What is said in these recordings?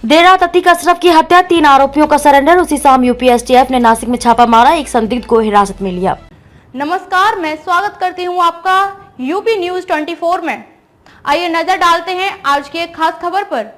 देर रात अतीक अशरफ की हत्या, 3 आरोपियों का सरेंडर। उसी शाम यूपी एसटीएफ ने नासिक में छापा मारा, एक संदिग्ध को हिरासत में लिया। नमस्कार, मैं स्वागत करती हूं आपका यूपी न्यूज 24 में। आइए नजर डालते हैं आज की एक खास खबर पर।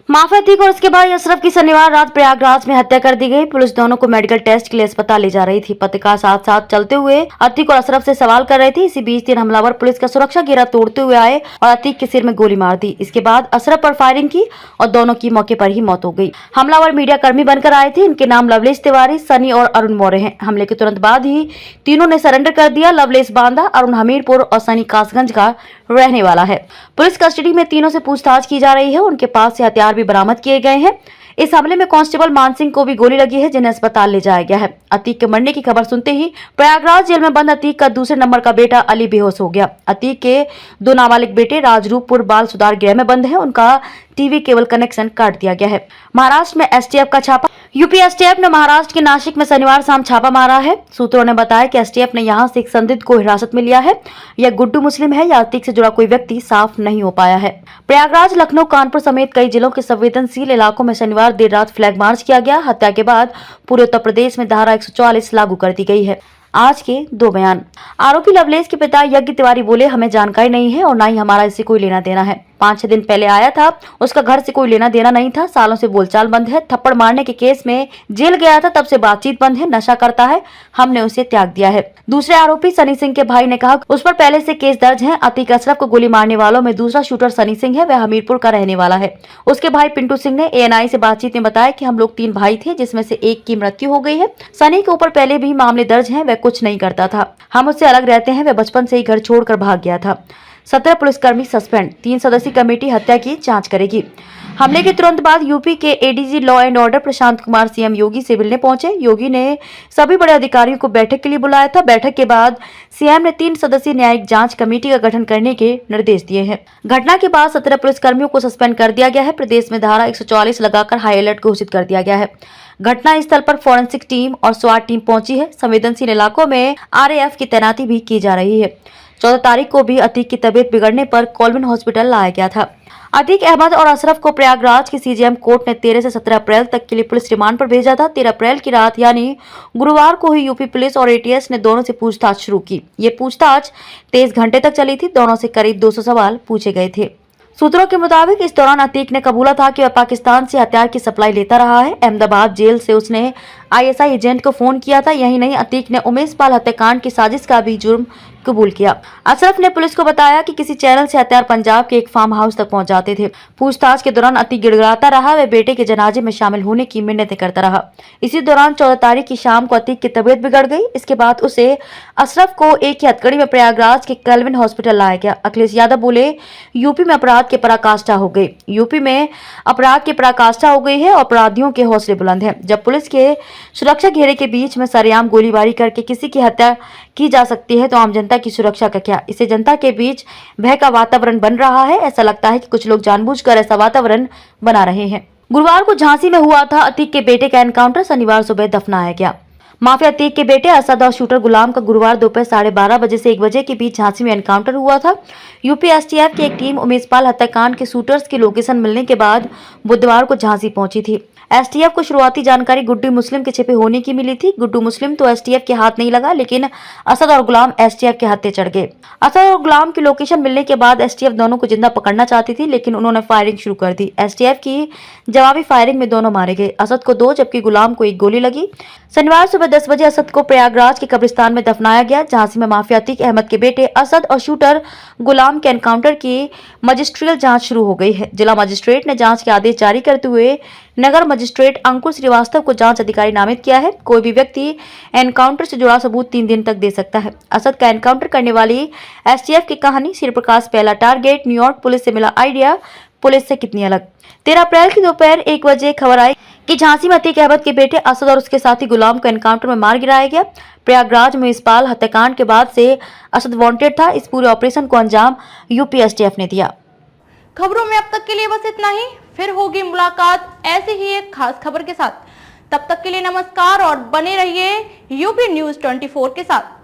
माफिया अतीक और उसके भाई अशरफ की शनिवार रात प्रयागराज में हत्या कर दी गई। पुलिस दोनों को मेडिकल टेस्ट के लिए अस्पताल ले जा रही थी। पत्रकार साथ साथ चलते हुए अतीक और अशरफ से सवाल कर रहे थे। इसी बीच 3 हमलावर पुलिस का सुरक्षा घेरा तोड़ते हुए आए और अतीक के सिर में गोली मार दी। इसके बाद अशरफ पर फायरिंग की और दोनों की मौके पर ही मौत हो गई। हमलावर मीडिया कर्मी बनकर आए थे। इनके नाम लवलेश तिवारी, सनी और अरुण मौर्य हैं। हमले के तुरंत बाद ही तीनों ने सरेंडर कर दिया। लवलेश बांदा, अरुण हमीरपुर और सनी कासगंज का रहने वाला है। पुलिस कस्टडी में तीनों से पूछताछ की जा रही है। उनके पास से हथियार भी बरामद किए गए हैं। इस हमले में कांस्टेबल मानसिंह को भी गोली लगी है, जिन्हें अस्पताल ले जाया गया है। अतीक के मरने की खबर सुनते ही प्रयागराज जेल में बंद अतीक का दूसरे नंबर का बेटा अली बेहोश हो गया। अतीक के 2 नाबालिग बेटे राजरूपपुर बाल सुधार गृह में बंद है। उनका टीवी केबल कनेक्शन काट दिया गया है। महाराष्ट्र में एसटीएफ का छापा। यूपी एसटीएफ ने महाराष्ट्र के नासिक में शनिवार शाम छापा मारा है। सूत्रों ने बताया कि एसटीएफ ने यहां से एक संदिग्ध को हिरासत में लिया है। यह गुड्डू मुस्लिम है या अतीक से जुड़ा कोई व्यक्ति साफ नहीं हो पाया है। प्रयागराज, लखनऊ, कानपुर समेत कई जिलों के संवेदनशील इलाकों में शनिवार देर रात फ्लैग मार्च किया गया। हत्या के बाद पूरे उत्तर प्रदेश में धारा 144 लागू कर दी गई है। आज के 2 बयान। आरोपी लवलेश के पिता यज्ञ तिवारी बोले, हमें जानकारी नहीं है और ना ही हमारा इससे कोई लेना देना है। 5-6 दिन पहले आया था, उसका घर से कोई लेना देना नहीं था। सालों से बोलचाल बंद है। थप्पड़ मारने के केस में जेल गया था, तब से बातचीत बंद है। नशा करता है, हमने उसे त्याग दिया है। दूसरे आरोपी सनी सिंह के भाई ने कहा उस पर पहले से केस दर्ज है। अतीक अशरफ को गोली मारने वालों में दूसरा शूटर सनी सिंह है, वह हमीरपुर का रहने वाला है। उसके भाई पिंटू सिंह ने एएनआई से बातचीत में बताया कि हम लोग 3 भाई थे, जिसमें से एक की मृत्यु हो गई है। सनी के ऊपर पहले भी मामले दर्ज है, वह कुछ नहीं करता था, हम उससे अलग रहते हैं। वह बचपन से ही घर छोड़कर भाग गया था। 17 पुलिसकर्मी सस्पेंड। 3 सदस्यीय कमेटी हत्या की जांच करेगी। हमले के तुरंत बाद यूपी के ADG law and order Prashant Kumar CM Yogi से मिलने पहुंचे। योगी ने सभी बड़े अधिकारियों को बैठक के लिए बुलाया था। बैठक के बाद सीएम ने 3 सदस्यीय न्यायिक जांच कमेटी का गठन करने के निर्देश दिए हैं। घटना के बाद 17 पुलिसकर्मियों को सस्पेंड कर दिया गया है। प्रदेश में धारा 144 लगाकर हाई अलर्ट घोषित कर दिया गया है। घटना स्थल पर फॉरेंसिक टीम और स्वाट टीम पहुंची है। संवेदनशील इलाकों में आरएएफ की तैनाती भी की जा रही है। 14 तारीख को भी अतीक की तबीयत बिगड़ने पर कॉलविन हॉस्पिटल लाया गया था। अतीक अहमद और अशरफ को प्रयागराज की सीजेएम कोर्ट ने 13 से 17 अप्रैल तक के लिए पुलिस रिमांड पर भेजा था। 13 अप्रैल की रात यानी गुरुवार को ही यूपी पुलिस और एटीएस ने दोनों से पूछताछ शुरू की। ये पूछताछ 23 घंटे तक चली थी। दोनों से करीब 200 सवाल पूछे गए थे। सूत्रों के मुताबिक इस दौरान अतीक ने कबूला था कि वह पाकिस्तान से हथियार की सप्लाई लेता रहा है। अहमदाबाद जेल से उसने आईएसआई एजेंट को फोन किया था। यही नहीं, अतीक ने उमेश पाल हत्याकांड की साजिश का भी जुर्म कबूल किया। अशरफ ने पुलिस को बताया कि किसी चैनल से हथियार पंजाब के एक फार्म हाउस तक पहुंच जाते थे। पूछताछ के दौरान अतीक गिड़गिड़ाता रहा। वह बेटे के जनाजे में शामिल होने की मिन्नतें करता रहा। इसी दौरान 14 तारीख की शाम को अतीक की तबीयत बिगड़ गई। इसके बाद उसे अशरफ को एक ही हथकड़ी में प्रयागराज के कॉलविन हॉस्पिटल लाया गया। अखिलेश यादव बोले, यूपी में अपराध की पराकाष्ठा हो गई। यूपी में अपराध की पराकाष्ठा हो गई है और अपराधियों के हौसले बुलंद हैं। जब पुलिस के सुरक्षा घेरे के बीच में सरेआम गोलीबारी करके किसी की हत्या की जा सकती है तो आम जनता की सुरक्षा का क्या। इससे जनता के बीच भय का वातावरण बन रहा है। ऐसा लगता है कि कुछ लोग जानबूझकर ऐसा वातावरण बना रहे हैं। गुरुवार को झांसी में हुआ था अतीक के बेटे का एनकाउंटर। शनिवार सुबह दफनाया गया। माफिया अतीक के बेटे असद और शूटर गुलाम का गुरुवार दोपहर 12:30 बजे से 1 बजे के बीच झांसी में एनकाउंटर हुआ था। यूपी एसटीएफ की एक टीम उमेश पाल हत्याकांड के शूटर्स की लोकेशन मिलने के बाद बुधवार को झांसी पहुंची थी। एसटीएफ को शुरुआती जानकारी गुड्डू मुस्लिम के छिपे होने की मिली थी। गुड्डू मुस्लिम तो एसटीएफ के हाथ नहीं लगा, लेकिन असद और गुलाम एसटीएफ के हत्थे चढ़ गए। असद और गुलाम की लोकेशन मिलने के बाद एसटीएफ दोनों को जिंदा पकड़ना चाहती थी, लेकिन उन्होंने फायरिंग शुरू कर दी। एसटीएफ की जवाबी फायरिंग में दोनों मारे गए। असद को 2 जबकि गुलाम को 1 गोली लगी। शनिवार सुबह 10 बजे असद को प्रयागराज के कब्रिस्तान में दफनाया गया। झांसी में माफिया अतीक अहमद के बेटे असद और शूटर गुलाम के एनकाउंटर की मजिस्ट्रियल जांच शुरू हो गई है। जिला मजिस्ट्रेट ने जांच के आदेश जारी करते हुए नगर मजिस्ट्रेट अंकुर श्रीवास्तव को जांच अधिकारी नामित किया है। कोई भी व्यक्ति एनकाउंटर से जुड़ा सबूत 3 दिन तक दे सकता है। असद का एनकाउंटर करने वाली एसटीएफ की कहानी, शिवप्रकाश पहला टारगेट, न्यूयॉर्क पुलिस से मिला आइडिया, पुलिस से कितनी अलग। 13 अप्रैल की दोपहर 1 बजे खबर आई कि झांसी में अतीक अहमद के बेटे असद और उसके साथी गुलाम को एनकाउंटर में मार गिराया गया। प्रयागराज में इस्पाल हत्याकांड के बाद से असद वांटेड था। इस पूरे ऑपरेशन को अंजाम यूपी एसटीएफ ने दिया। खबरों में अब तक के लिए बस इतना ही। फिर होगी मुलाकात ऐसी ही एक खास खबर के साथ। तब तक के लिए नमस्कार और बने रहिए यूपी न्यूज 24 के साथ।